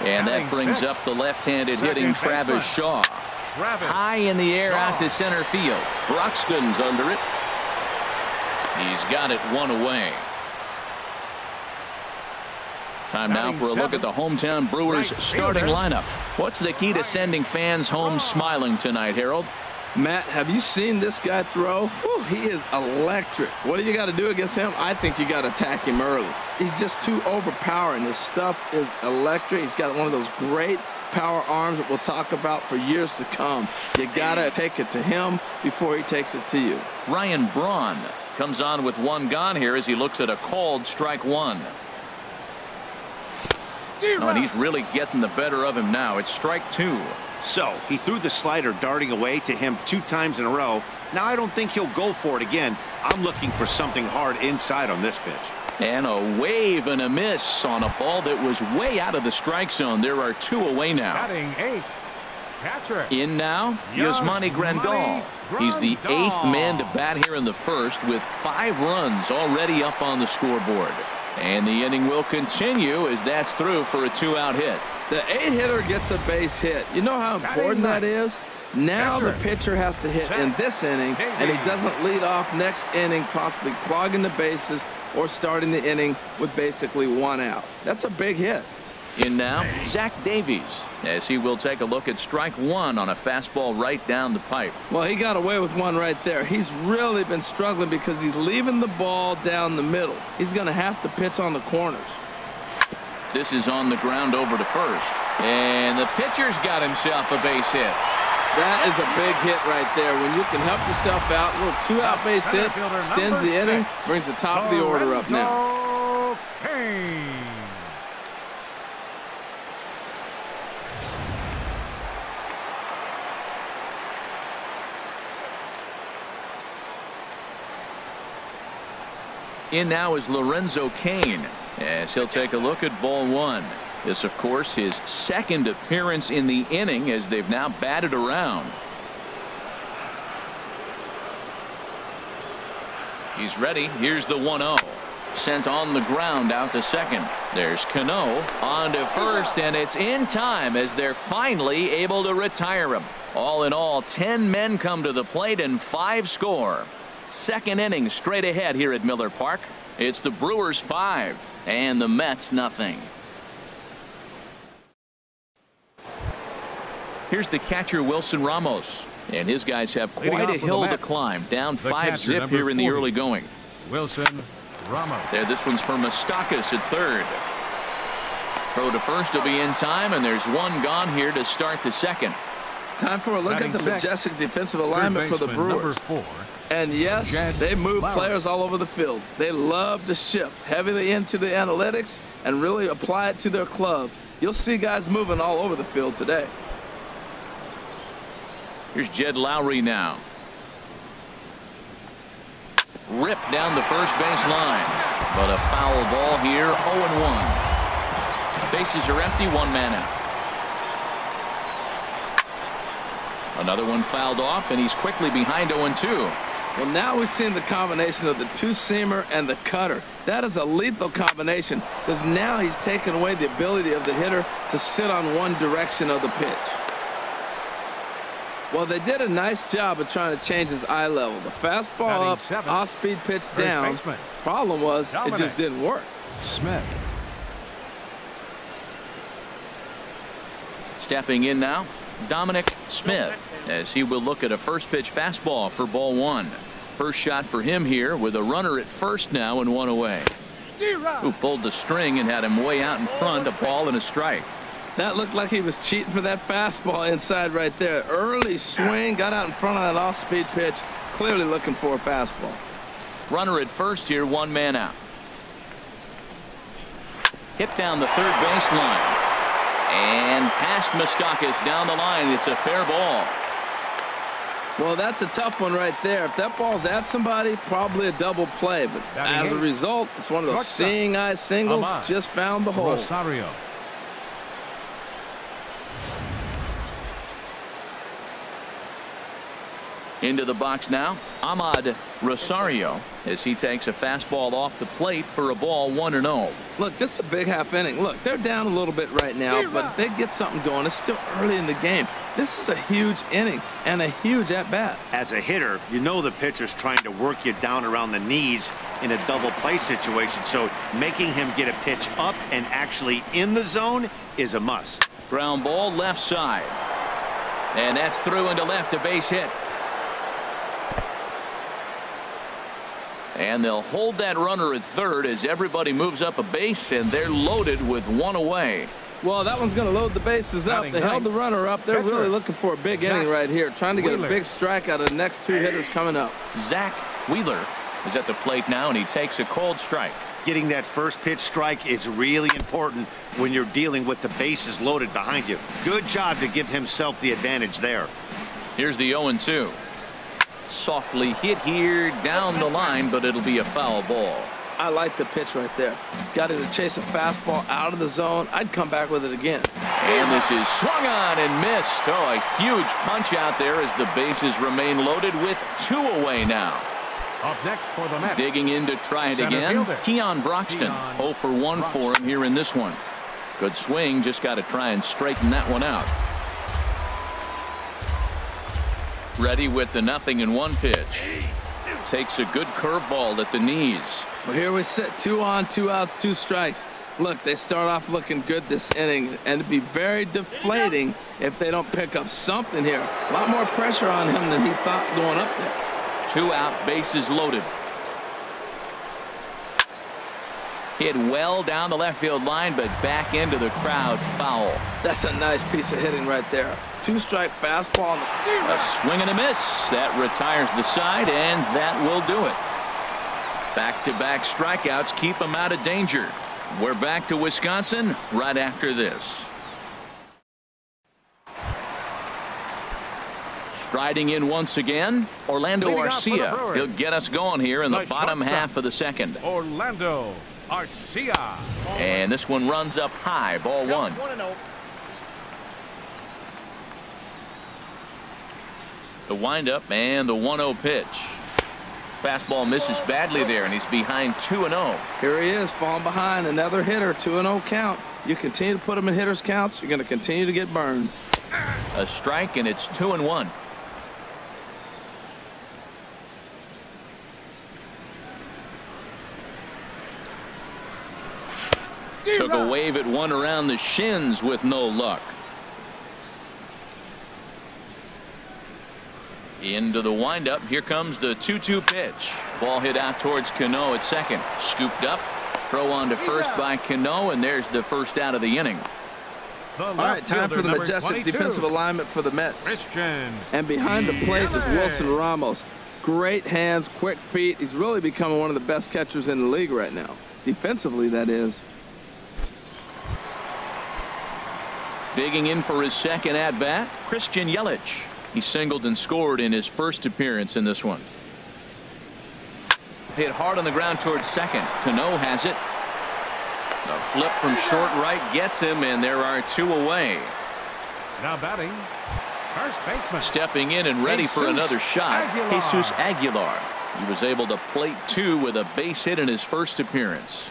And that brings up the left-handed hitting Travis Shaw. High in the air out to center field. Broxton's under it. He's got it one away. Time now for a look at the hometown Brewers starting lineup. What's the key to sending fans home smiling tonight, Harold? Matt, have you seen this guy throw? Whew, he is electric. What do you got to do against him? I think you got to attack him early. He's just too overpowering. His stuff is electric. He's got one of those great power arms that we'll talk about for years to come. You got to take it to him before he takes it to you. Ryan Braun comes on with one gone here as he looks at a called strike one. Oh, and he's really getting the better of him now. It's strike two. So he threw the slider darting away to him 2 times in a row. Now I don't think he'll go for it again. I'm looking for something hard inside on this pitch. And a wave and a miss on a ball that was way out of the strike zone. There are 2 away now. Batting 8th, catcher. In now, Yasmani Grandal. He's the 8th man to bat here in the first with 5 runs already up on the scoreboard. And the inning will continue as that's through for a 2-out hit. The 8-hitter gets a base hit. You know how important that is? Now the pitcher has to hit in this inning, and he doesn't lead off next inning, possibly clogging the bases or starting the inning with basically 1 out. That's a big hit. In now, Zach Davies, as he will take a look at strike one on a fastball right down the pipe. Well, he got away with one right there. He's really been struggling because he's leaving the ball down the middle. He's going to have to pitch on the corners. This is on the ground over to first. And the pitcher's got himself a base hit. That is a big hit right there. When you can help yourself out, a little 2-out base hit, extends the inning, brings the top of the order up now. In now is Lorenzo Cain as he'll take a look at ball one. This, of course, his second appearance in the inning as they've now batted around. He's ready. Here's the 1-0. Sent on the ground out to second. There's Cano on to first, and it's in time as they're finally able to retire him. All in all, 10 men come to the plate and 5 score. Second inning straight ahead here at Miller Park. It's the Brewers 5 and the Mets nothing. Here's the catcher Wilson Ramos, and his guys have quite a hill to climb. Down 5-zip here in the early going. Wilson Ramos. There, this one's for Moustakas at third. Throw to first will be in time, and there's one gone here to start the second. Time for a look at the majestic defensive alignment for the Brewers. And yes, they move players all over the field. They love to shift heavily into the analytics and really apply it to their club. You'll see guys moving all over the field today. Here's Jed Lowry now. Ripped down the first base line. But a foul ball here, 0-1. Bases are empty, 1 man out. Another one fouled off, and he's quickly behind 0-2. Well, now we've seen the combination of the two-seamer and the cutter. That is a lethal combination because now he's taken away the ability of the hitter to sit on one direction of the pitch. Well, they did a nice job of trying to change his eye level. The fastball up, off-speed pitch down. Problem was, it just didn't work. Smith. Stepping in now, Dominic Smith, as he will look at a first pitch fastball for ball one. First shot for him here with a runner at first now and 1 away. Who pulled the string and had him way out in front, a ball and a strike. That looked like he was cheating for that fastball inside right there. Early swing, got out in front of that off-speed pitch, clearly looking for a fastball. Runner at first here, 1 man out. Hit down the third base line. And past Moustakas down the line. It's a fair ball. Well, that's a tough one right there. If that ball's at somebody, probably a double play. But as a result, it's one of those seeing eye singles. Just found the hole. Rosario. Into the box now, Ahmad Rosario, as he takes a fastball off the plate for a ball 1-0. Look, this is a big half inning. Look, they're down a little bit right now, but if they get something going, it's still early in the game. This is a huge inning and a huge at-bat. As a hitter, you know the pitcher's trying to work you down around the knees in a double play situation, so making him get a pitch up and actually in the zone is a must. Ground ball left side. And that's through into left, a base hit. And they'll hold that runner at third as everybody moves up a base, and they're loaded with one away. Well, that one's going to load the bases up. They held the runner up. They're really looking for a big inning right here, trying to get a big strike out of the next two hitters coming up. Zach Wheeler is at the plate now, and he takes a cold strike. Getting that first pitch strike is really important when you're dealing with the bases loaded behind you. Good job to give himself the advantage there. Here's the 0-2. Softly hit here down the line, but it'll be a foul ball. I like the pitch right there. Got him to chase a fastball out of the zone. I'd come back with it again. And this is swung on and missed. Oh, a huge punch out there as the bases remain loaded with two away now. Up next for the Mets. Digging in to try it again. Keon Broxton. 0 for 1 for him here in this one. Good swing. Just got to try and straighten that one out. Ready with the 0-1 pitch. Takes a good curveball at the knees. Well, here we sit, 2 on, 2 outs, 2 strikes. Look, they start off looking good this inning, and it'd be very deflating if they don't pick up something here. A lot more pressure on him than he thought going up there. 2 out, bases loaded. Hit well down the left field line, but back into the crowd, foul. That's a nice piece of hitting right there. 2-strike fastball. A swing and a miss. That retires the side, and that will do it. Back-to-back strikeouts keep them out of danger. We're back to Wisconsin right after this. Striding in once again, Orlando Arcia. He'll get us going here in the bottom half of the second. Orlando Arcia. And this one runs up high, ball 1. The windup and the 1-0 pitch. Fastball misses badly there, and he's behind 2-0. Here he is, falling behind another hitter, 2-0 count. You continue to put him in hitters counts, you're going to continue to get burned. A strike, and it's 2-1. Took a wave at one around the shins with no luck. Into the windup. Here comes the 2-2 pitch. Ball hit out towards Cano at second. Scooped up. Throw on to first by Cano, and there's the first out of the inning. All right, time for the majestic defensive alignment for the Mets. And behind the plate is Wilson Ramos. Great hands, quick feet. He's really becoming one of the best catchers in the league right now. Defensively, that is. Digging in for his second at-bat, Christian Yelich. He singled and scored in his first appearance in this one. Hit hard on the ground towards second. Cano has it. A flip from short right gets him, and there are 2 away. Now batting, first baseman. Stepping in and ready for another shot, Jesus Aguilar. He was able to plate 2 with a base hit in his first appearance.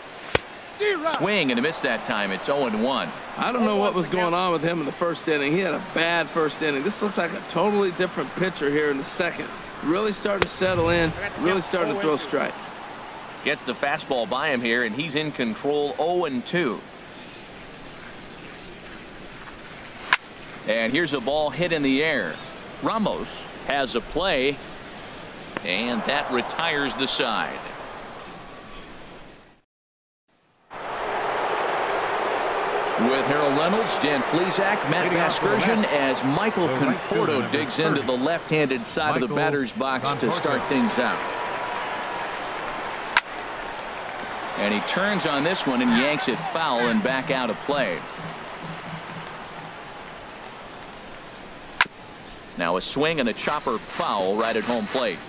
Swing and a miss that time. It's 0-1. I don't know what was going on with him in the first inning. He had a bad first inning. This looks like a totally different pitcher here in the second. Really starting to settle in, really starting to throw strikes. Gets the fastball by him here, and he's in control. 0-2. And here's a ball hit in the air. Ramos has a play, and that retires the side. With Harold Reynolds, Dan Plesac, Matt Vasgersian, as Michael Conforto digs into the left-handed side of the batter's box to start things out. And he turns on this one and yanks it foul and back out of play. Now a swing and a chopper foul right at home plate.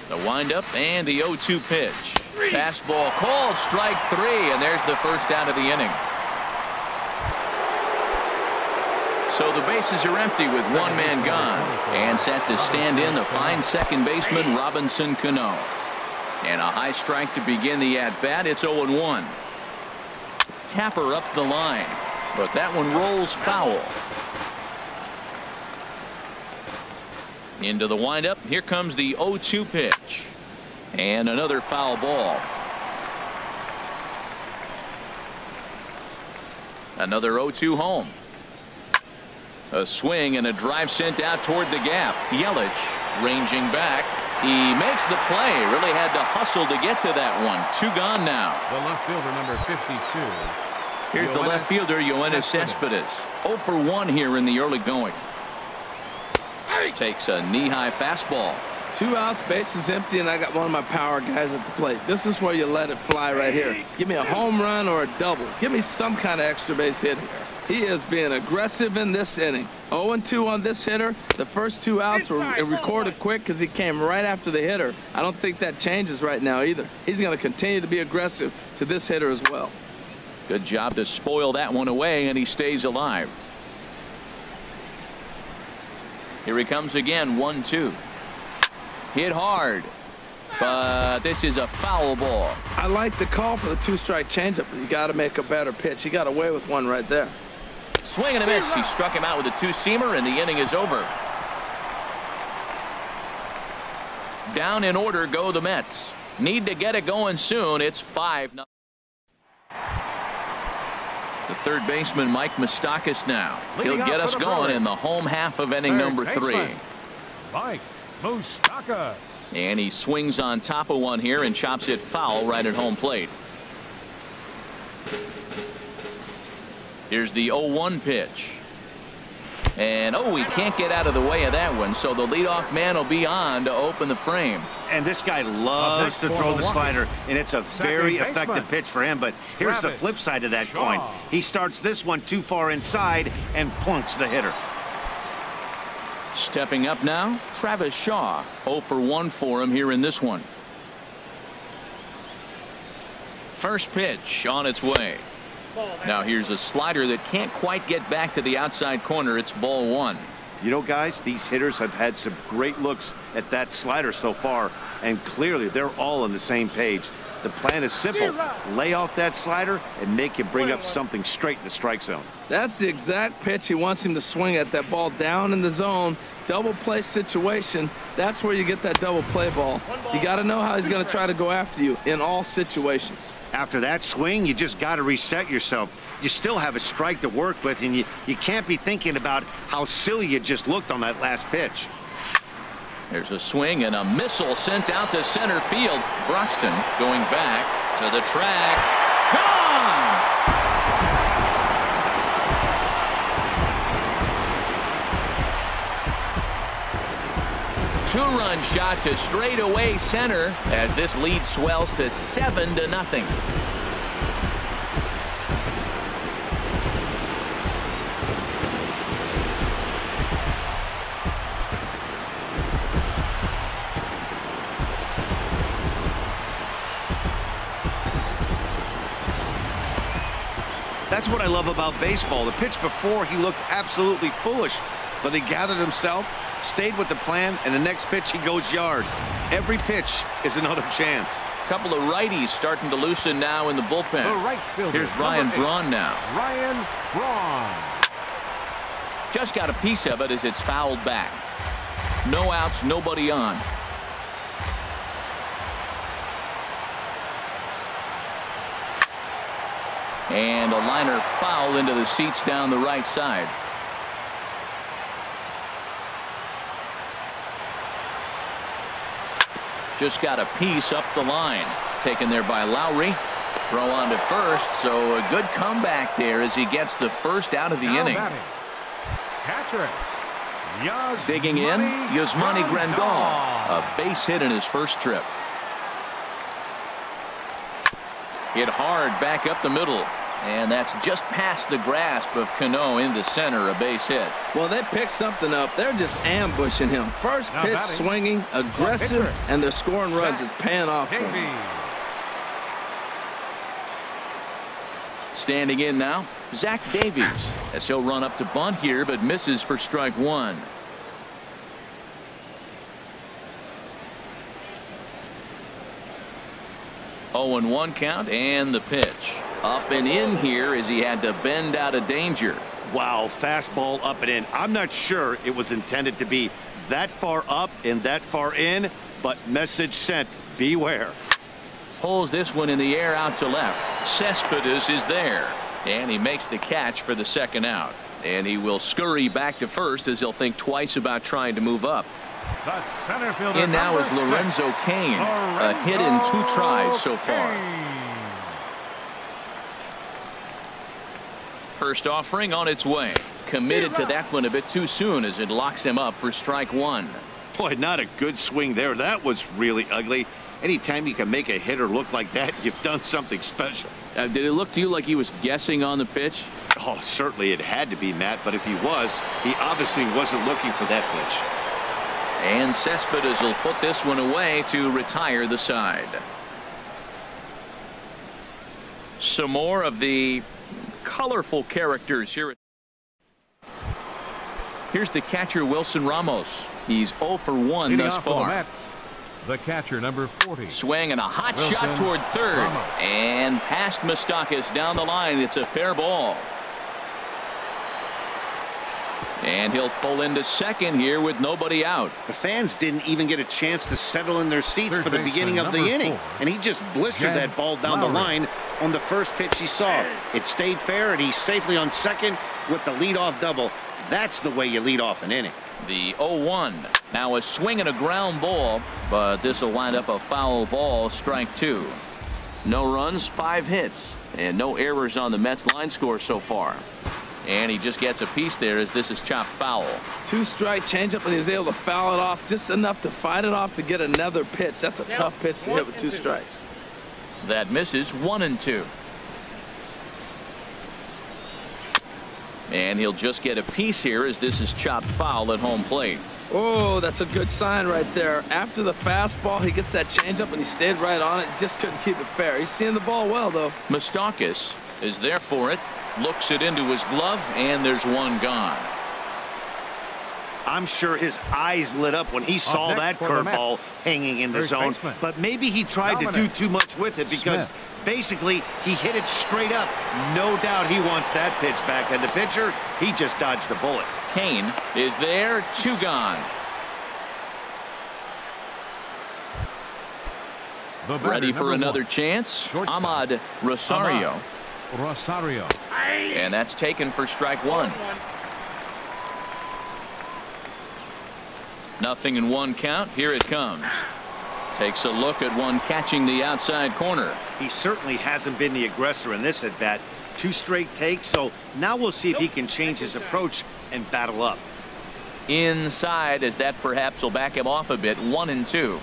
The windup and the 0-2 pitch. Fastball called, strike 3, and there's the first out of the inning. So the bases are empty with one man gone. And set to stand in the fine second baseman Robinson Cano. And a high strike to begin the at-bat. It's 0-1. Tapper up the line. But that one rolls foul. Into the windup. Here comes the 0-2 pitch. And another foul ball. Another 0-2 home. A swing and a drive sent out toward the gap. Yelich ranging back. He makes the play. Really had to hustle to get to that one. 2 gone now. The left fielder, number 52. Here's the left fielder, Yoenis Cespedes. 0 for 1 here in the early going. Takes a knee-high fastball. 2 outs, bases empty, and I got one of my power guys at the plate. This is where you let it fly right here. Give me a home run or a double. Give me some kind of extra base hit here. He is being aggressive in this inning. 0-2 on this hitter. The first 2 outs were recorded quick because he came right after the hitter. I don't think that changes right now either. He's going to continue to be aggressive to this hitter as well. Good job to spoil that one away, and he stays alive. Here he comes again. 1-2. Hit hard, but this is a foul ball. I like the call for the 2-strike changeup, but you got to make a better pitch. He got away with one right there. Swing and a miss. He struck him out with a 2-seamer, and the inning is over. Down in order go the Mets. Need to get it going soon. It's 5-0. The third baseman, Mike Moustakas, now. He'll get us going in the home half of inning number 3. Mike Moustakas. And he swings on top of one here and chops it foul right at home plate. Here's the 0-1 pitch. And he can't get out of the way of that one, so the leadoff man will be on to open the frame. And this guy loves to throw the slider, and it's a very effective pitch for him. But here's the flip side of that coin. He starts this one too far inside and plunks the hitter. Stepping up now, Travis Shaw. 0 for 1 for him here in this one. First pitch on its way. Now here's a slider that can't quite get back to the outside corner. It's ball 1. You know, guys, these hitters have had some great looks at that slider so far, and clearly they're all on the same page. The plan is simple. Lay off that slider and make him bring up something straight in the strike zone. That's the exact pitch he wants him to swing at. That ball down in the zone, double play situation. That's where you get that double play ball. You got to know how he's going to try to go after you in all situations. After that swing, you just got to reset yourself. You still have a strike to work with, and you can't be thinking about how silly you just looked on that last pitch. There's a swing and a missile sent out to center field. Broxton going back to the track. Gone! 2-run shot to straightaway center as this lead swells to 7-0. That's what I love about baseball. The pitch before, he looked absolutely foolish, but he gathered himself, stayed with the plan, and the next pitch he goes yard. Every pitch is another chance. A couple of righties starting to loosen now in the bullpen. The right fielder, here's Ryan Braun now. Ryan Braun. Just got a piece of it as it's fouled back. No outs, nobody on. And a liner foul into the seats down the right side. Just got a piece up the line. Taken there by Lowry. Throw on to first, so a good comeback there as he gets the first out of the inning. Catcher. Digging in, Yasmani Grandal. A base hit in his first trip. Hit hard back up the middle. And that's just past the grasp of Cano into center, a base hit. Well, they picked something up. They're just ambushing him. First pitch swinging, aggressive, and they're scoring runs. It's paying off for him. Standing in now, Zach Davies, as he'll run up to bunt here, but misses for strike one. Oh, and 1 count, and the pitch. Up and in here as he had to bend out of danger. Wow, fastball up and in. I'm not sure it was intended to be that far up and that far in, but message sent, beware. Pulls this one in the air out to left. Cespedes is there, and he makes the catch for the second out. And he will scurry back to first as he'll think twice about trying to move up. The center fielder. In now is Lorenzo Cain, a hit in 2 tries so far. First offering on its way. Committed to that one a bit too soon as it locks him up for strike one. Boy, not a good swing there. That was really ugly. Anytime you can make a hitter look like that, you've done something special. Did it look to you like he was guessing on the pitch? Oh, certainly it had to be, Matt, but if he was, he obviously wasn't looking for that pitch. And Cespedes will put this one away to retire the side. Some more of the colorful characters here. Here's the catcher, Wilson Ramos. He's 0 for 1 thus far. The catcher, number 40. Swing and a hot Wilson shot toward third. Ramos. And past Moustakas down the line. It's a fair ball. And he'll pull into second here with nobody out. The fans didn't even get a chance to settle in their seats for the beginning of the inning. And he just blistered that ball down the line on the first pitch he saw. It stayed fair, and he's safely on second with the leadoff double. That's the way you lead off an inning. The 0-1. Now a swing and a ground ball, but this will wind up a foul ball, strike 2. No runs, 5 hits, and no errors on the Mets line score so far. And he just gets a piece there as this is chopped foul. 2-strike changeup, and he was able to foul it off just enough to fight it off to get another pitch. That's a tough pitch to hit with 2 strikes. That misses 1-2. And he'll just get a piece here as this is chopped foul at home plate. Oh, that's a good sign right there. After the fastball, he gets that changeup, and he stayed right on it. Just couldn't keep it fair. He's seeing the ball well, though. Moustakas is there for it. Looks it into his glove, and there's one gone. I'm sure his eyes lit up when he saw that curveball hanging in the zone. But maybe he tried to do too much with it because basically he hit it straight up. No doubt he wants that pitch back. And the pitcher, he just dodged a bullet. Cain is there, 2 gone. Ready for another chance. Ahmad Rosario. And that's taken for strike 1. 0-1 count. Here it comes. Takes a look at one catching the outside corner. He certainly hasn't been the aggressor in this at bat. 2 straight takes, so now we'll see if he can change his approach and battle up. Inside as that perhaps will back him off a bit. 1-2.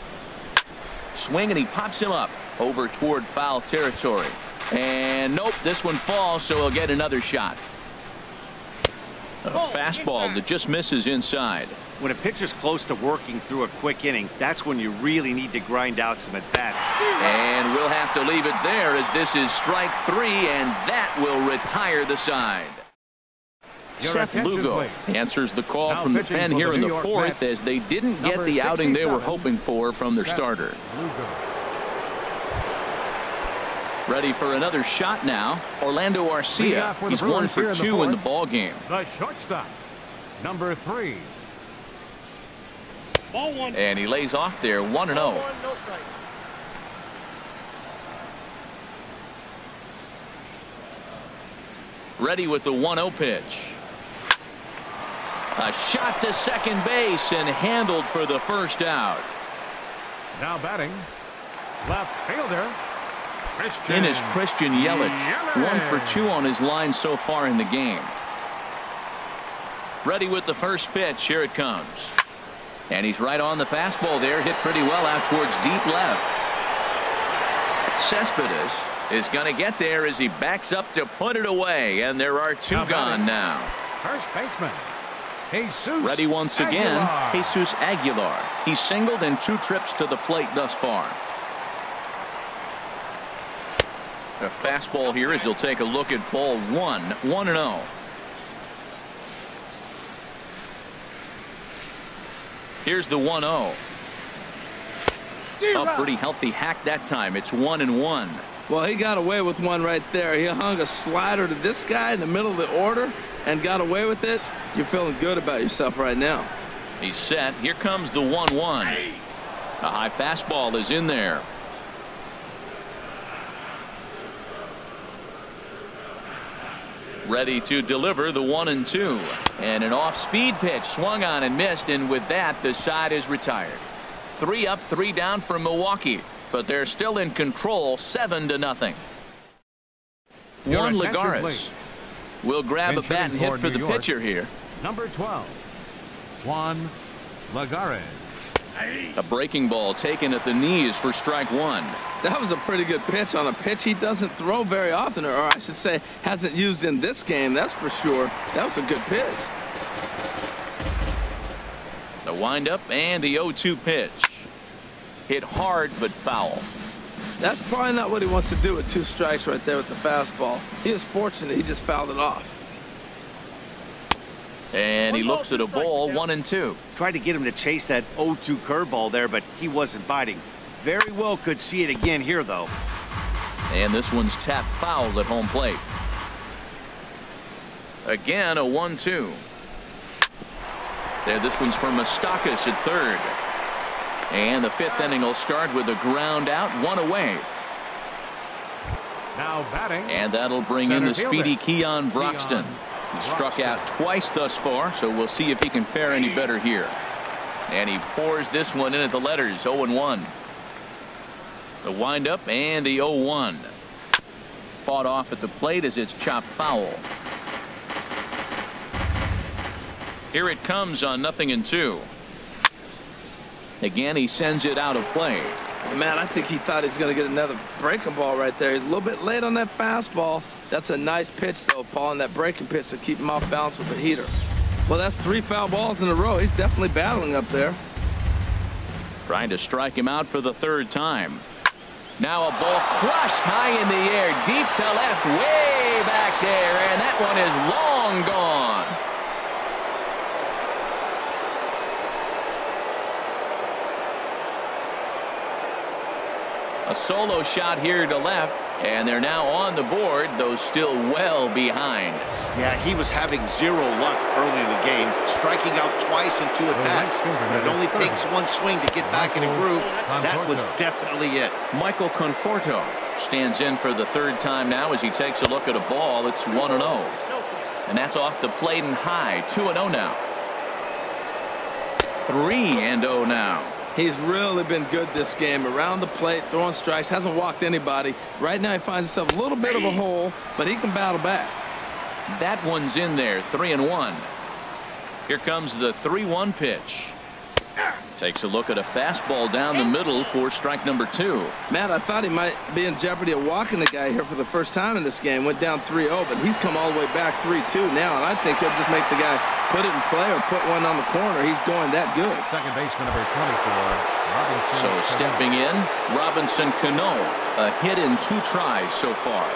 Swing and he pops him up over toward foul territory. And nope, this one falls, so he'll get another shot. A fastball that just misses inside. When a pitcher's close to working through a quick inning, that's when you really need to grind out some at-bats. And we'll have to leave it there as this is strike 3, and that will retire the side. Seth Lugo answers the call from the pen here in the 4th as they didn't get the outing they were hoping for from their starter. Ready for another shot now. Orlando Arcia. He's 1 for 2 in the ball game. The shortstop, number 3. Ball 1. And he lays off there, 1-0. No strike. Ready with the 1-0 pitch. A shot to second base and handled for the first out. Now batting, left fielder. In is Christian Yelich. 1 for 2 on his line so far in the game. Ready with the first pitch. Here it comes. And he's right on the fastball there. Hit pretty well out towards deep left. Cespedes is going to get there as he backs up to put it away. And there are 2 gone now. First baseman, Jesus. Ready once again. Aguilar. Jesus Aguilar. He's singled in 2 trips to the plate thus far. A fastball here as he'll take a look at ball 1. 1-0. Here's the 1-0. A pretty healthy hack that time. It's 1-1. Well, he got away with one right there. He hung a slider to this guy in the middle of the order and got away with it. You're feeling good about yourself right now. He's set. Here comes the 1-1. A high fastball is in there. Ready to deliver the 1-2. And an off-speed pitch swung on and missed, and with that the side is retired. 3 up, 3 down for Milwaukee, but they're still in control, 7-0. Juan Lagares will grab a bat and hit for the pitcher here. Number 12, Juan Lagares. A breaking ball taken at the knees for strike 1. That was a pretty good pitch on a pitch he doesn't throw very often, or I should say hasn't used in this game, that's for sure. That was a good pitch. The windup and the 0-2 pitch. Hit hard but foul. That's probably not what he wants to do with 2 strikes right there with the fastball. He is fortunate he just fouled it off. And he looks at a ball, 1-2. Tried to get him to chase that 0-2 curveball there, but he wasn't biting. Very well could see it again here, though. And this one's tapped foul at home plate. Again, a 1-2. There, this one's for Moustakas at third. And the 5th inning will start with a ground out, 1 away. Now batting. And that'll bring in the Center speedy fielder, Keon Broxton. He struck out twice thus far, so we'll see if he can fare any better here. And he pours this one in at the letters, 0-1. The windup and the 0-1. Fought off at the plate as it's chopped foul. Here it comes on 0-2. Again, he sends it out of play. Man, I think he thought he was going to get another breaking ball right there. He's a little bit late on that fastball. That's a nice pitch, though, Paul, and that breaking pitch to keep him off balance with the heater. Well, that's 3 foul balls in a row. He's definitely battling up there. Trying to strike him out for the 3rd time. Now a ball crushed high in the air, deep to left, way back there, and that one is long gone. A solo shot here to left, and they're now on the board, though still well behind. Yeah, he was having 0 luck early in the game, striking out twice in 2 at-bats. But it only takes 1 swing to get back in a groove. That was definitely it. Michael Conforto stands in for the 3rd time now as he takes a look at a ball. It's 1-0. And that's off the plate and high. 2-0 now. 3-0 now. He's really been good this game. Around the plate, throwing strikes, hasn't walked anybody. Right now he finds himself a little bit of a hole, but he can battle back. That one's in there, 3-1. Here comes the 3-1 pitch. Takes a look at a fastball down the middle for strike number 2. Matt, I thought he might be in jeopardy of walking the guy here for the first time in this game. Went down 3-0, but he's come all the way back 3-2 now, and I think he'll just make the guy put it in play or put one on the corner. He's going that good. Second baseman number 24, Robinson. So stepping in, Robinson Cano. A hit in 2 tries so far.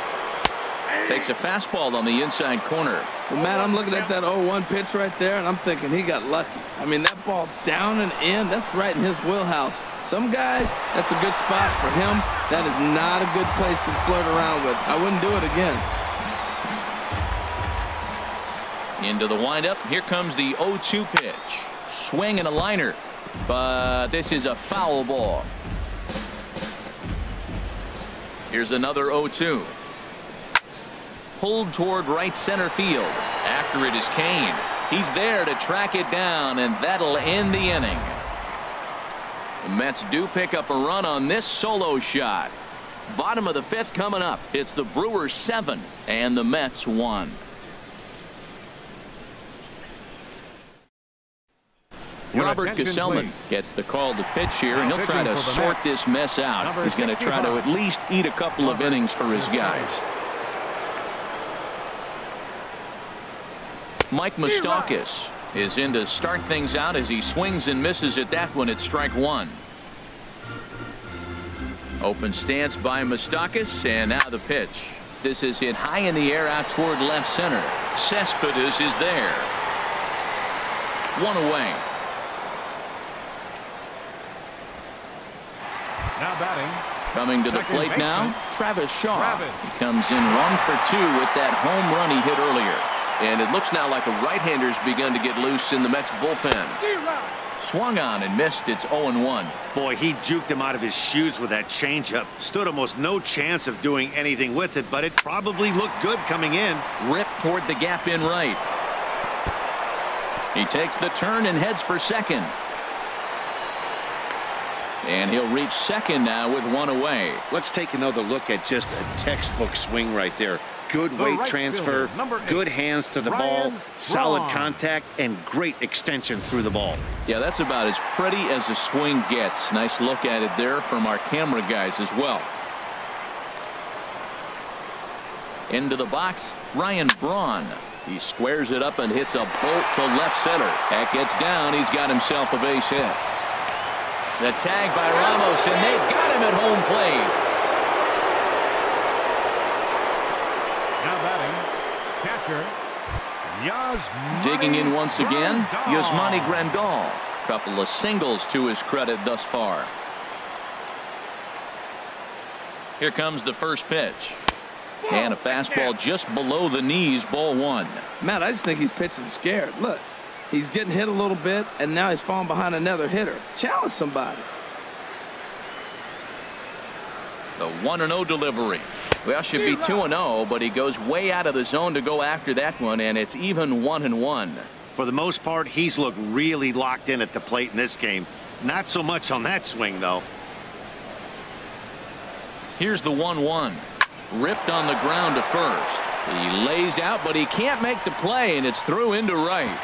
Takes a fastball on the inside corner. Well, Matt, I'm looking at that 0-1 pitch right there, and I'm thinking he got lucky. I mean, that ball down and in, that's right in his wheelhouse. Some guys, that's a good spot for him. That is not a good place to flirt around with. I wouldn't do it again. Into the windup. Here comes the 0-2 pitch. Swing and a liner. But this is a foul ball. Here's another 0-2. Pulled toward right center field. After it is Kane. He's there to track it down, and that'll end the inning. The Mets do pick up a run on this solo shot. Bottom of the 5th coming up. It's the Brewers 7 and the Mets 1. Robert Gesellman gets the call to pitch here, and he'll try to sort this mess out. He's going to try to at least eat a couple of innings for his guys. Mike Moustakas is in to start things out as he swings and misses at that one at strike 1. Open stance by Moustakas, and now the pitch. This is hit high in the air out toward left center. Cespedes is there. One away. Now batting. Coming to the Second plate baseman, now, Travis Shaw. Travis. He comes in 1 for 2 with that home run he hit earlier. And it looks now like a right-hander's begun to get loose in the Mets bullpen. Swung on and missed. It's 0-1. Boy, he juked him out of his shoes with that changeup. Stood almost no chance of doing anything with it, but it probably looked good coming in. Ripped toward the gap in right. He takes the turn and heads for second. And he'll reach second now with 1 away. Let's take another look at just a textbook swing right there. Good weight right transfer, fielder, number 8, good hands to the ball, solid contact, and great extension through the ball. Yeah, that's about as pretty as a swing gets. Nice look at it there from our camera guys as well. Into the box, Ryan Braun. He squares it up and hits a bolt to left center. That gets down. He's got himself a base hit. The tag by Ramos, and they've got him at home plate. Now batting. Catcher. Digging in once again, Yasmani Grandal. Couple of singles to his credit thus far. Here comes the first pitch. And a fastball just below the knees, ball 1. Matt, I just think he's pitching scared. Look, he's getting hit a little bit, and now he's falling behind another hitter. Challenge somebody. The 1-0 delivery. Well, should be 2-0, but he goes way out of the zone to go after that one, and it's even 1-1. For the most part, he's looked really locked in at the plate in this game. Not so much on that swing, though. Here's the 1-1. Ripped on the ground to first. He lays out, but he can't make the play, and it's through into right.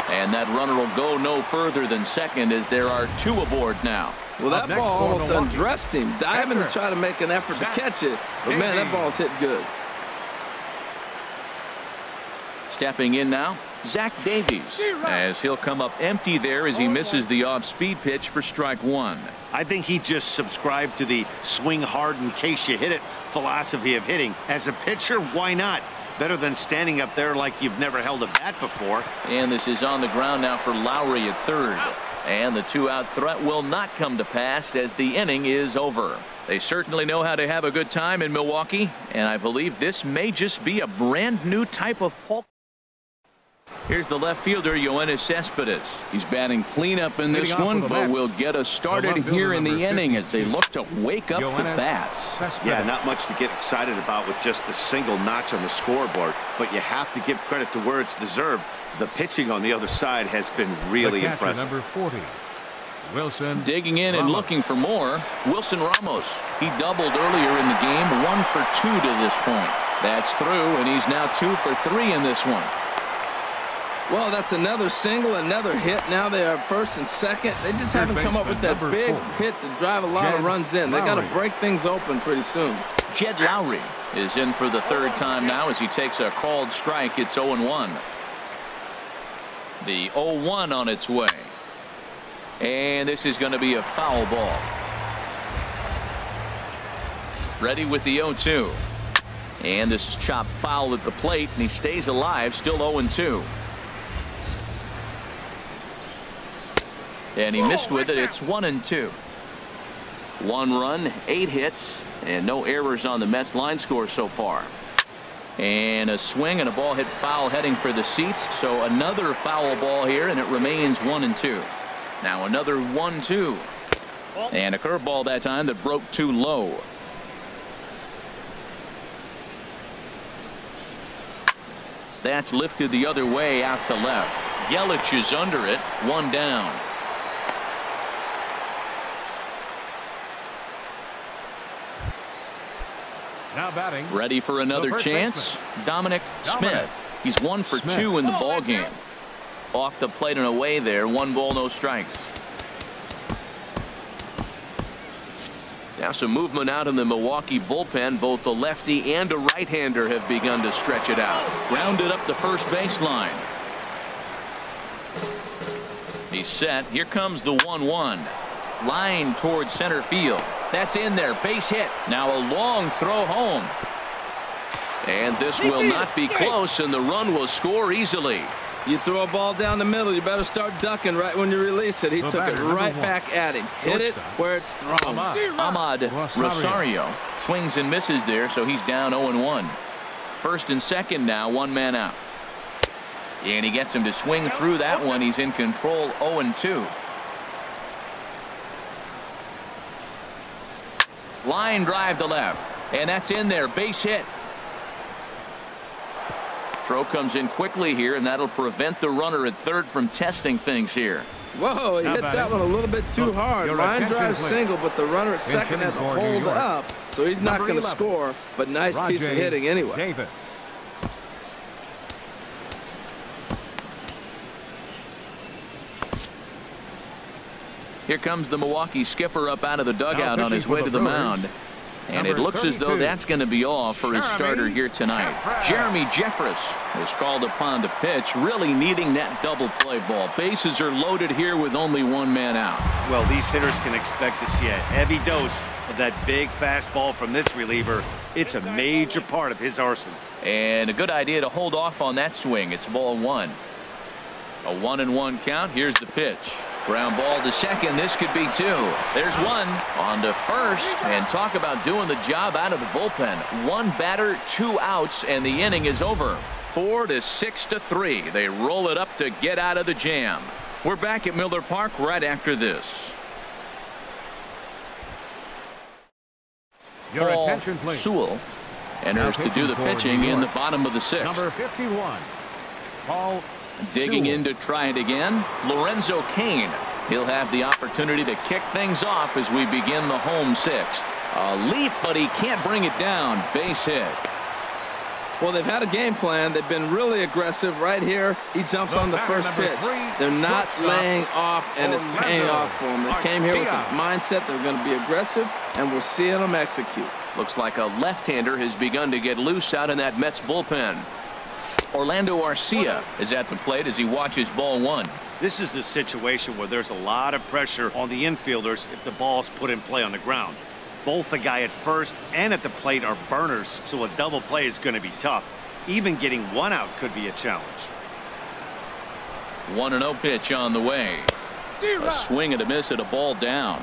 And that runner will go no further than second as there are 2 aboard now. Well, that ball almost undressed him, diving to try to make an effort to catch it. But, man, that ball's hit good. Stepping in now, Zach Davies, as he'll come up empty there as he misses the off-speed pitch for strike 1. I think he just subscribed to the swing hard in case you hit it philosophy of hitting. As a pitcher, why not? Better than standing up there like you've never held a bat before. And this is on the ground now for Lowry at third. And the 2-out threat will not come to pass as the inning is over. They certainly know how to have a good time in Milwaukee, and I believe this may just be a brand new type of pulp. Here's the left fielder, Yoenis Cespedes. He's batting cleanup in this one, but will get us started here in the inning as they look to wake up the bats. Yeah, not much to get excited about with just a single notch on the scoreboard, but you have to give credit to where it's deserved. The pitching on the other side has been really impressive. Number 40, Wilson. Digging in and looking for more, Wilson Ramos. He doubled earlier in the game, 1 for 2 to this point. That's through, and he's now 2 for 3 in this one. Well, that's another single, another hit. Now they are first and second. They just haven't come up with that big hit to drive a lot of runs in. They got to break things open pretty soon. Jed Lowry is in for the 3rd time now as he takes a called strike. It's 0-1. The 0-1 on its way. And this is going to be a foul ball. Ready with the 0-2. And this is chopped foul at the plate, and he stays alive, still 0-2. And he missed with it. It's 1-2. 1 run, 8 hits, and no errors on the Mets line score so far. And a swing and a ball hit foul heading for the seats. So another foul ball here, and it remains 1-2. Now another 1-2. And a curveball that time that broke too low. That's lifted the other way out to left. Yelich is under it. 1 down. Now batting. Ready for another chance. Dominic Smith. He's 1 for 2 in the ball game. Off the plate and away there. 1 ball, no strikes. Now some movement out in the Milwaukee bullpen. Both a lefty and a right-hander have begun to stretch it out. Grounded up the first baseline. He's set. Here comes the 1-1. Line towards center field. That's in there. Base hit. Now a long throw home. And this will not be close, and the run will score easily. You throw a ball down the middle, you better start ducking right when you release it. He took it right back at him. Hit it where it's thrown. Ahmad Rosario swings and misses there, so he's down 0-1. First and second now, one man out. And he gets him to swing through that one. He's in control, 0-2. Line drive to left, and that's in there. Base hit. Throw comes in quickly here, and that'll prevent the runner at third from testing things here. Whoa, he hit that one a little bit too hard. Line drive single, but the runner at second had to hold up, so he's not going to score, but nice piece of hitting anyway. Here comes the Milwaukee skipper up out of the dugout on his way to the mound. And it looks as though that's going to be all for his starter here tonight. Jeremy Jeffress is called upon to pitch, really needing that double play ball. Bases are loaded here with only one man out. Well, these hitters can expect to see a heavy dose of that big fastball from this reliever. It's a major part of his arsenal. And a good idea to hold off on that swing. It's ball one. A 1-1 count. Here's the pitch. Ground ball to second. This could be two. There's one. On to first. And talk about doing the job out of the bullpen. One batter, 2 outs, and the inning is over. 4-6-3. They roll it up to get out of the jam. We're back at Miller Park right after this. Your attention, please. Sewell enters to do the pitching in the bottom of the 6th. Number 51, Paul Digging Sewell. in to try it again, Lorenzo Cain. He'll have the opportunity to kick things off as we begin the home 6th. A leap, but he can't bring it down. Base hit. Well, they've had a game plan. They've been really aggressive right here. He jumps on the first pitch. They're not laying off, and it's paying off for them. They came here with the mindset they're going to be aggressive, and we're seeing them execute. Looks like a left-hander has begun to get loose out in that Mets bullpen. Orlando Arcia is at the plate as he watches ball one. This is the situation where there's a lot of pressure on the infielders if the ball's put in play on the ground. Both the guy at first and at the plate are burners, so a double play is going to be tough. Even getting one out could be a challenge. 1-0 pitch on the way. A swing and a miss at a ball down.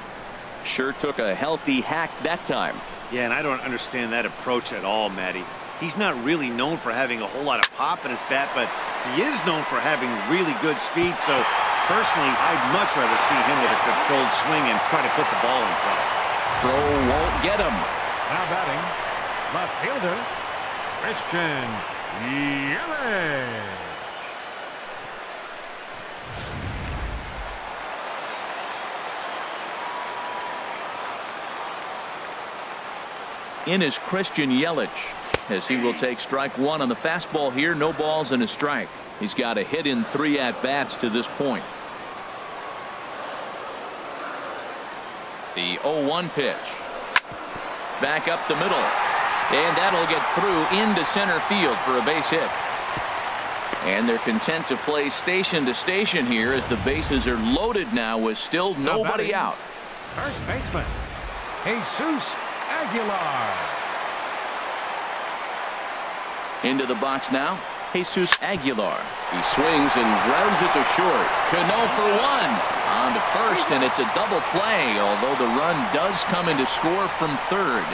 Sure took a healthy hack that time. Yeah, and I don't understand that approach at all, Matty. He's not really known for having a whole lot of pop in his bat, but he is known for having really good speed. So personally, I'd much rather see him with a controlled swing and try to put the ball in play. Throw won't get him. Now batting, left fielder, Christian Yelich. In is Christian Yelich, as he will take strike one on the fastball here. No balls and a strike. He's got a hit in 3 at-bats to this point. The 0-1 pitch. Back up the middle. And that'll get through into center field for a base hit. And they're content to play station to station here as the bases are loaded now with still nobody out. First baseman, Jesus Aguilar. Into the box now, Jesus Aguilar. He swings and grounds it to short. Cano for one. On to first, and it's a double play, although the run does come in to score from third.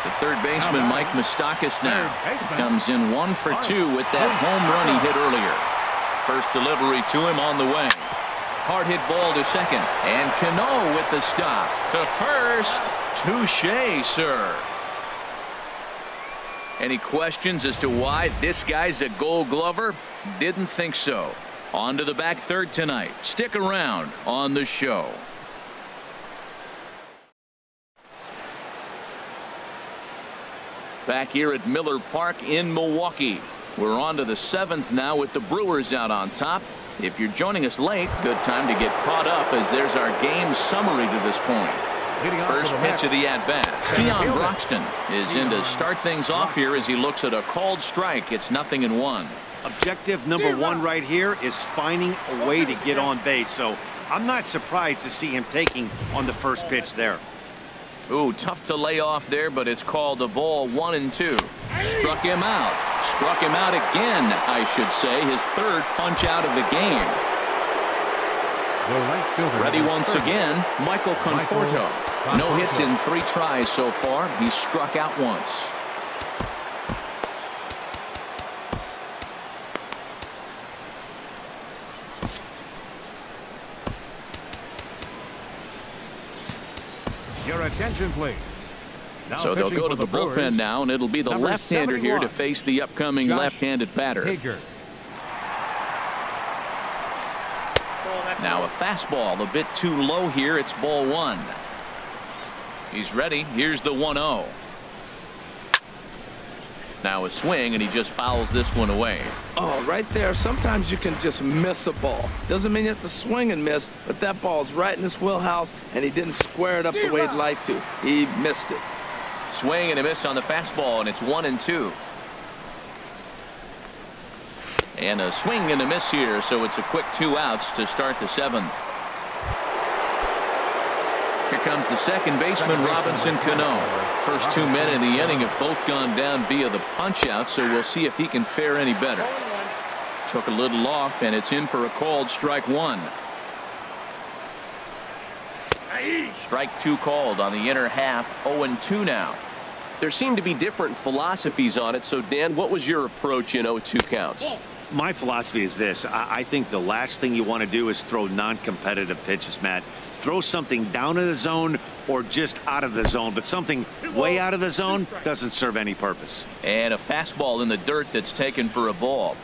The third baseman, Mike Moustakas, now comes in 1 for 2 with that home run he hit earlier. First delivery to him on the way. Hard hit ball to second, and Cano with the stop. To first. Touché, sir. Any questions as to why this guy's a Gold Glover? Didn't think so. On to the back third tonight. Stick around on the show. Back here at Miller Park in Milwaukee. We're on to the 7th now with the Brewers out on top. If you're joining us late, good time to get caught up as there's our game summary to this point. First pitch of the at-bat. Keon Broxton is in to start things off here as he looks at a called strike. It's 0-1. Objective number 1 right here is finding a way to get on base. So I'm not surprised to see him taking on the first pitch there. Ooh, tough to lay off there, but it's called the ball 1-2. Struck him out. Struck him out again, I should say. His third punch out of the game. Ready once again, Michael Conforto. No hits in 3 tries so far. He's struck out once. Your attention, please. Now so they'll go to the Brewers, bullpen now, and it'll be the left-hander here to face the upcoming left-handed batter. Hager. Now a fastball a bit too low here. It's ball 1. He's ready. Here's the 1-0. Now a swing, and he just fouls this one away. Oh, right there. Sometimes you can just miss a ball. Doesn't mean you have to swing and miss, but that ball's right in his wheelhouse, and he didn't square it up the way he'd like to. He missed it. Swing and a miss on the fastball, and it's 1-2. And a swing and a miss here, so it's a quick 2 outs to start the 7th. Here comes the second baseman, Robinson Cano. First 2 men in the inning have both gone down via the punch out, so we'll see if he can fare any better. Took a little off, and it's in for a called strike 1. Strike 2 called on the inner half. 0-2 now. There seem to be different philosophies on it. So, Dan, what was your approach in 0-2 counts? My philosophy is this. I think the last thing you want to do is throw non-competitive pitches, Matt. Throw something down in the zone or just out of the zone, but something way out of the zone doesn't serve any purpose. And a fastball in the dirt that's taken for a ball.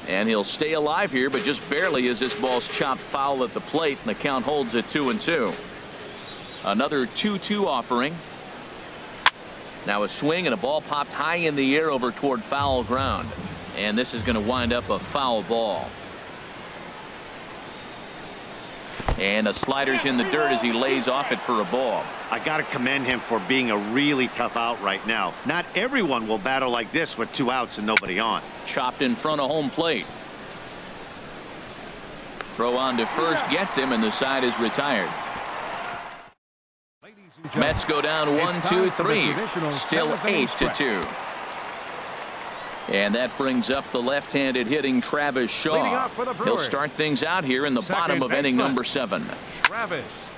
And he'll stay alive here, but just barely as this ball's chopped foul at the plate, and the count holds at 2-2. Another 2-2 offering. Now a swing, and a ball popped high in the air over toward foul ground. And this is going to wind up a foul ball. And the slider's in the dirt as he lays off it for a ball. I got to commend him for being a really tough out right now. Not everyone will battle like this with 2 outs and nobody on. Chopped in front of home plate. Throw on to first gets him, and the side is retired. Mets go down 1-2-3. Still 8-2. And that brings up the left-handed hitting Travis Shaw. He'll start things out here in the bottom of inning number 7.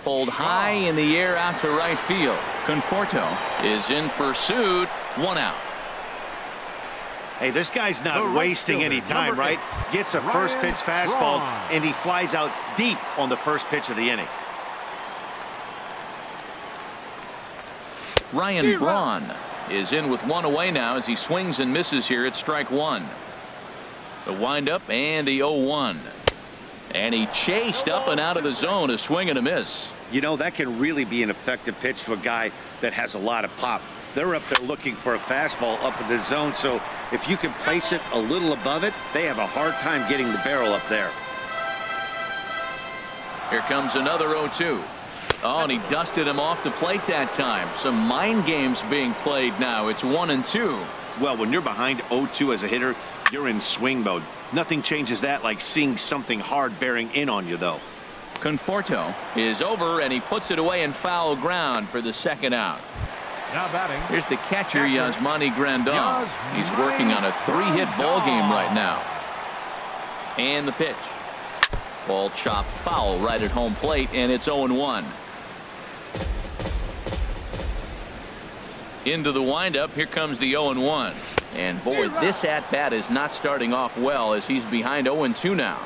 Pulled high in the air out to right field. Conforto is in pursuit. 1 out. Hey, this guy's not wasting any time, right? Gets a first pitch fastball, and he flies out deep on the first pitch of the inning. Ryan Braun is in with 1 away now as he swings and misses here at strike 1. The windup and the 0-1. And he chased up and out of the zone, a swing and a miss. You know, that can really be an effective pitch to a guy that has a lot of pop. They're up there looking for a fastball up in the zone, so if you can place it a little above it, they have a hard time getting the barrel up there. Here comes another 0-2. Oh, and he dusted him off the plate that time. Some mind games being played now. It's 1-2. Well, when you're behind 0-2 as a hitter, you're in swing mode. Nothing changes that like seeing something hard bearing in on you, though. Conforto is over, and he puts it away in foul ground for the 2nd out. Now batting. Here's the catcher, Yasmani Grandal. He's working on a 3-hit ball game right now. And the pitch. Ball chopped foul right at home plate, and it's 0-1. Into the windup. Here comes the 0-1. And boy, this at-bat is not starting off well as he's behind 0-2 now.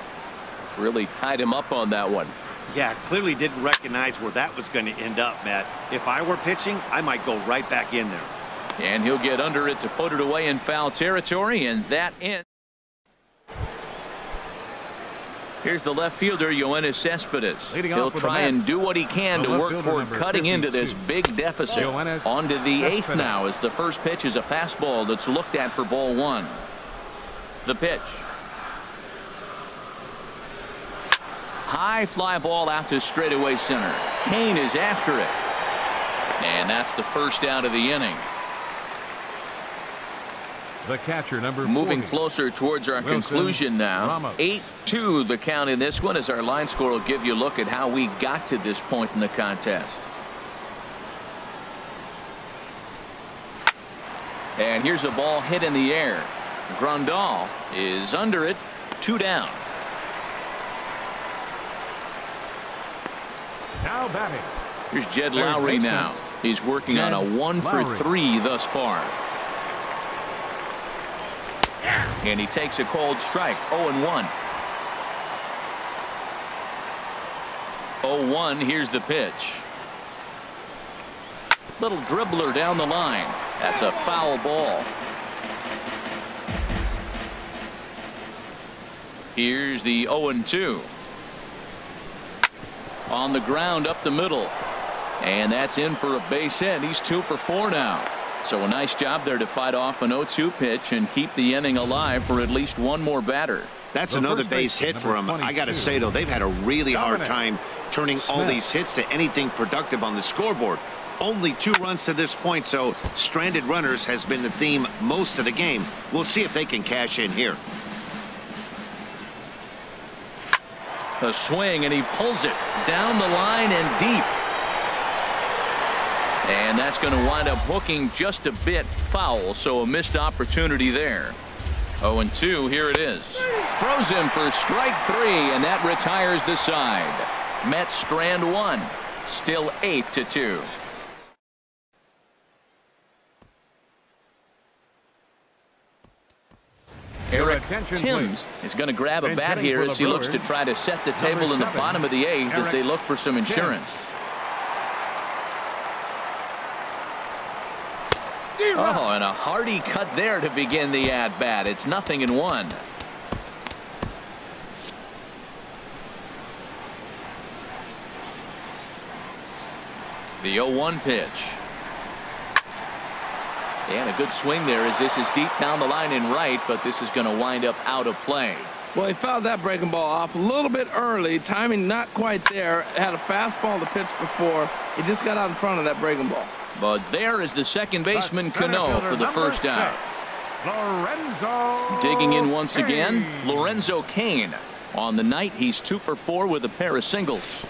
Really tied him up on that one. Yeah, clearly didn't recognize where that was going to end up, Matt. If I were pitching, I might go right back in there. And he'll get under it to put it away in foul territory, and that ends. Here's the left fielder, Yoenis Cespedes. He'll try and do what he can to work toward cutting into this big deficit. On to the 8th now as the first pitch is a fastball that's looked at for ball 1. The pitch. High fly ball out to straightaway center. Kane is after it. And that's the first out of the inning. The catcher, number 40. Moving closer towards our Wilson conclusion now. Ramos. 8-2 the count in this one, as our line score will give you a look at how we got to this point in the contest. And here's a ball hit in the air. Grandal is under it. 2 down. Now batting. Here's Jed Third Lowry baseman. now. He's working Jed on a 1 for Lowry. 3 thus far. And he takes a cold strike. 0-1. 0-1. Here's the pitch. Little dribbler down the line. That's a foul ball. Here's the 0-2. On the ground up the middle. And that's in for a base hit. He's 2 for 4 now. So a nice job there to fight off an 0-2 pitch and keep the inning alive for at least one more batter. That's The another first base hit for him. I got to 22. say, though, they've had a really hard Dominic time turning all Smith. these hits to anything productive on the scoreboard. Only 2 runs to this point, so stranded runners has been the theme most of the game. We'll see if they can cash in here. A swing, and he pulls it down the line and deep. And that's going to wind up hooking just a bit foul, so a missed opportunity there. 0-2, here it is. Throws him for strike 3, and that retires the side. Mets strand 1. Still 8-2. Eric attention, Timms is going to grab a Bench bat hitting here for the as he looks to Brewers. try to set the Number table in the 7, bottom of the 8th as Eric they look for some insurance. Oh, and a hearty cut there to begin the at-bat. It's 0-1. The 0-1 pitch. And a good swing there as this is deep down the line in right, but this is going to wind up out of play. Well, he fouled that breaking ball off a little bit early. Timing not quite there. Had a fastball to pitch before. He just got out in front of that breaking ball. But there is the second baseman, The center Cano, fielder, for the number first out. 6, Lorenzo Digging in once again, Cain. Lorenzo Cain. On the night, he's 2 for 4 with a pair of singles.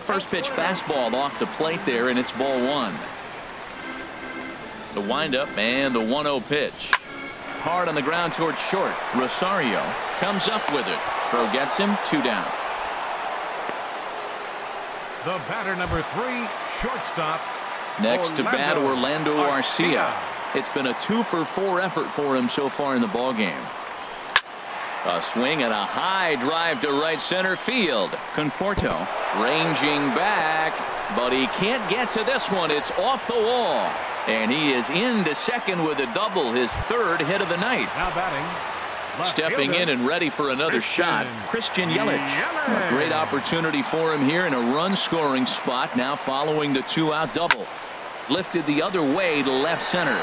First pitch fastball off the plate there, and it's ball 1. The windup and the 1-0 pitch. Hard on the ground towards short. Rosario comes up with it. Throw gets him. 2 down. The batter, number 3, shortstop. Next to bat, Orlando Arcia. Arcia. It's been a 2 for 4 effort for him so far in the ballgame. A swing and a high drive to right center field. Conforto ranging back, but he can't get to this one. It's off the wall. And he is into second with a double, his 3rd hit of the night. Now batting. Left Stepping fielder, in and ready for another shot, Christian Yelich. A great opportunity for him here in a run-scoring spot, now following the 2-out double. Lifted the other way to left center.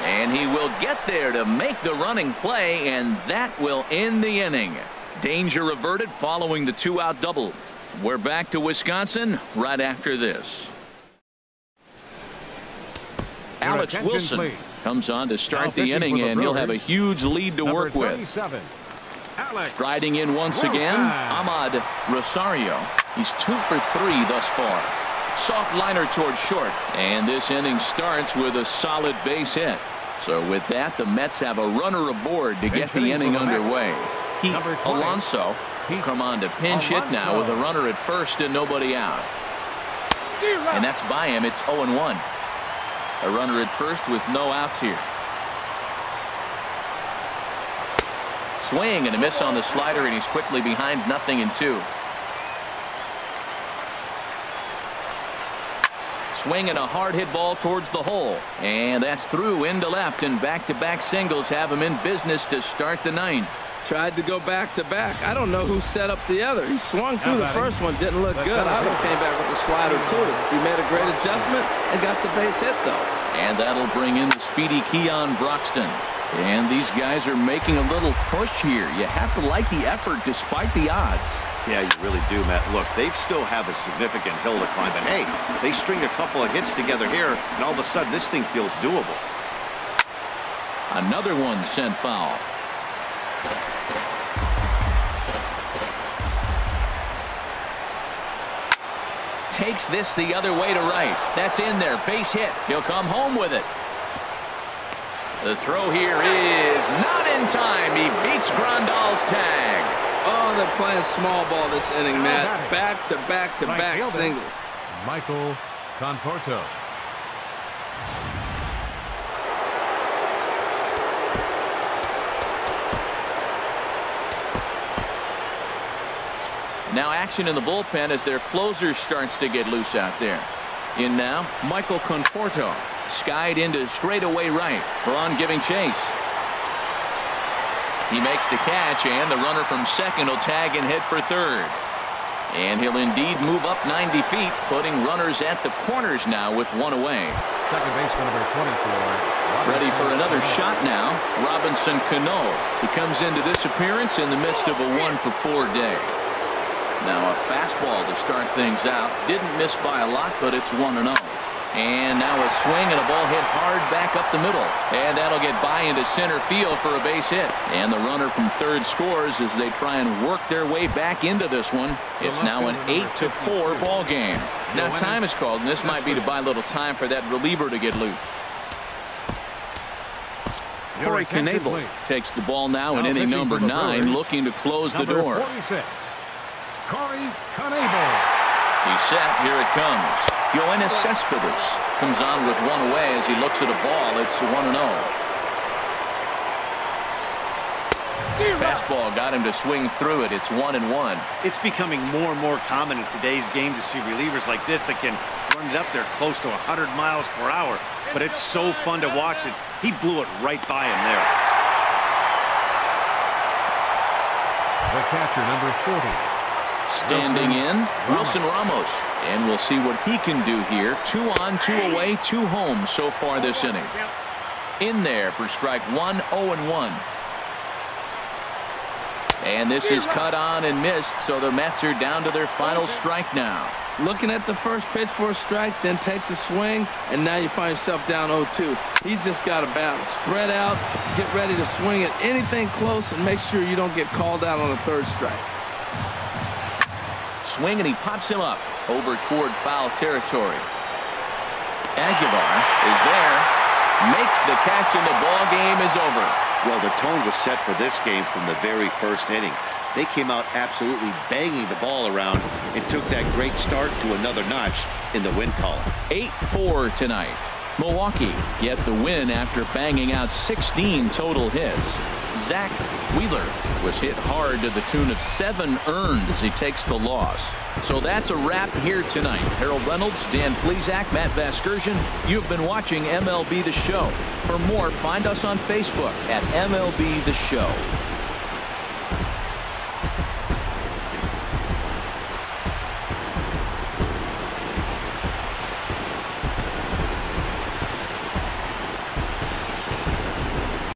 And he will get there to make the running play, and that will end the inning. Danger averted following the 2-out double. We're back to Wisconsin right after this. Your Alex attention, Wilson please. comes on to Now start the pitching inning, for the and he'll have a Brewers, huge lead to number work with. 37, Alex Striding in once Wilson. again, Ahmad Rosario. He's 2 for 3 thus far. Soft liner towards short, and this inning starts with a solid base hit. So with that, the Mets have a runner aboard to get the hitting inning for the Mets, underway. Pete number 20, Alonso Pete come on to pinch hit now with a runner at first and nobody out. And that's by him. It's 0-1. A runner at first with no outs here. Swing and a miss on the slider, and he's quickly behind 0-2. Swing and a hard hit ball towards the hole, and that's through into left, and back-to-back singles have him in business to start the 9th. Tried to go back-to-back. I don't know who set up the other. He swung through the first one, didn't look good. I would have came back with the slider too. He made a great adjustment and got the base hit though. And that'll bring in the speedy Keon Broxton. And these guys are making a little push here. You have to like the effort despite the odds. Yeah, you really do, Matt. Look, they still have a significant hill to climb, but hey, they string a couple of hits together here, and all of a sudden this thing feels doable. Another one sent foul. Takes this the other way to right. That's in there. Base hit. He'll come home with it. The throw here is not in time. He beats Grandal's tag. Oh, they're playing small ball this inning, Matt. Back-to-back-to-back singles. Michael Conforto. Now action in the bullpen as their closer starts to get loose out there. In now, Michael Conforto. Skied into straightaway right. Braun giving chase. He makes the catch, and the runner from second will tag and head for third. And he'll indeed move up 90 feet, putting runners at the corners now with one away. Second baseman number 24. Ready for another shot now. Robinson Cano, who comes into this appearance in the midst of a 1-for-4 day. Now a fastball to start things out. Didn't miss by a lot, but it's 1-0. And now a swing and a ball hit hard back up the middle. And that'll get by into center field for a base hit. And the runner from third scores as they try and work their way back into this one. It's now an 8-4 ball game. Now time is called, and this might be to buy a little time for that reliever to get loose. Corey Knebel takes the ball now in inning number 9, looking to close the door. 46. Corey Knebel. He's set. Here it comes. Yoenis Cespedes comes on with one away as he looks at a ball. It's 1-0. Fastball got him to swing through it. It's 1-1. It's becoming more and more common in today's game to see relievers like this that can run it up there close to 100 miles per hour. But it's so fun to watch it. He blew it right by him there. The catcher, number 40. Standing in, Wilson Ramos. And we'll see what he can do here. 2 on, 2 away, 2 home so far this inning. In there for strike 1, 0-1. And this is cut on and missed, so the Mets are down to their final strike now. Looking at the first pitch for a strike, then takes a swing, and now you find yourself down 0-2. He's just got a battle. Spread out, get ready to swing at anything close, and make sure you don't get called out on the third strike. Swing, and he pops him up over toward foul territory. Aguilar is there, makes the catch, and the ball game is over. Well, the tone was set for this game from the very first inning. They came out absolutely banging the ball around and took that great start to another notch in the win column. 8-4 tonight. Milwaukee get the win after banging out 16 total hits. Zach Wheeler was hit hard to the tune of 7 earned as he takes the loss. So that's a wrap here tonight. Harold Reynolds, Dan Plesac, Matt Vasgersian. You've been watching MLB The Show. For more, find us on Facebook at MLB The Show.